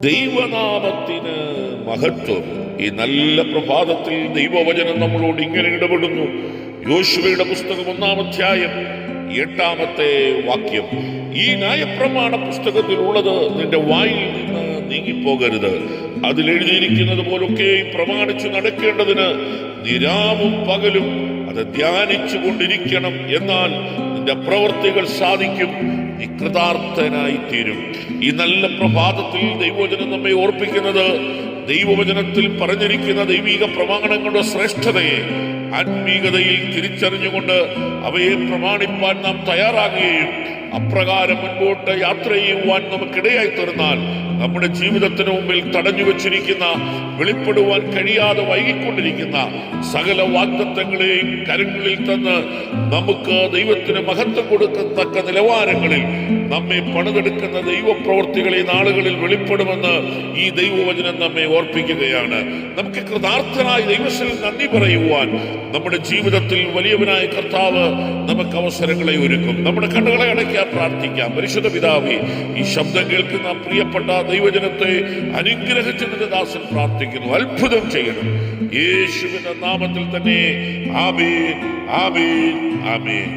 ദൈവനാമത്തിന് മഹത്വം. ഈ നല്ല പ്രഭാതത്തിൽ ദൈവവചനം നമ്മളോട് ഇങ്ങനെ ഇടപെടുന്നു. യോശുവയുടെ പുസ്തകം 1-ാം അധ്യായം 8-ാമത്തെ വാക്യം. ഈ ന്യായപ്രമാണ പുസ്തകത്തിലുള്ളത് നിന്റെ വായിൽ നിന്ന് നീങ്ങിപ്പോകരുത്. അതിലെഴുതിയിരിക്കുന്നത് പോലൊക്കെ പ്രമാണിച്ചു നടക്കേണ്ടതിന് നിരാവും പകലും അത് ധ്യാനിച്ചു കൊണ്ടിരിക്കണം. എന്നാൽ നിന്റെ പ്രവൃത്തികൾ സാധിക്കും, നീ കൃതാർത്ഥനായി തീരും. ഈ നല്ല പ്രഭാതത്തിൽ ദൈവവചനം നമ്മെ ഓർപ്പിക്കുന്നത് ദൈവവചനത്തിൽ പറഞ്ഞിരിക്കുന്ന ദൈവിക പ്രമാണങ്ങളുടെ ശ്രേഷ്ഠതയെ ആത്മീകതയിൽ തിരിച്ചറിഞ്ഞുകൊണ്ട് അവയെ പ്രമാണിപ്പാൻ നാം തയ്യാറാകുകയും അപ്രകാരം മുൻപോട്ട് യാത്ര ചെയ്യുവാൻ നമുക്കിടയായി തീർന്നാൽ നമ്മുടെ ജീവിതത്തിന് മുമ്പിൽ തടഞ്ഞു വച്ചിരിക്കുന്ന, വെളിപ്പെടുവാൻ കഴിയാതെ വൈകിക്കൊണ്ടിരിക്കുന്ന സകല വാഗ്ദത്തങ്ങളെയും കരങ്ങളിൽ തന്ന് നമുക്ക് ദൈവത്തിന് മഹത്വം കൊടുക്കത്തക്ക നിലവാരങ്ങളിൽ നമ്മെ പണിതെടുക്കുന്ന ദൈവപ്രവൃത്തികൾ ഈ നാളുകളിൽ വെളിപ്പെടുമെന്ന് ഈ ദൈവവചനം നമ്മെ ഓർപ്പിക്കുകയാണ്. നമുക്ക് കൃതാർത്ഥനായി ദൈവത്തിൽ നന്ദി പറയുവാൻ നമ്മുടെ ജീവിതത്തിൽ വലിയവനായ കർത്താവ് നമുക്ക് അവസരങ്ങളെ ഒരുക്കും. നമ്മുടെ കണ്ണുകളെ അടയ്ക്കാൻ പ്രാർത്ഥിക്കാം. പരിശുദ്ധ പിതാവേ, ഈ ശബ്ദം കേൾക്കുന്ന പ്രിയപ്പെട്ട ദൈവജനത്തെ അനുഗ്രഹിച്ചതിന്റെ ദാസൻ പ്രാർത്ഥിക്കുന്നു. അത്ഭുതം ചെയ്യണം യേശുവിന്റെ നാമത്തിൽ തന്നെ. ആമേൻ, ആമേൻ, ആമേൻ.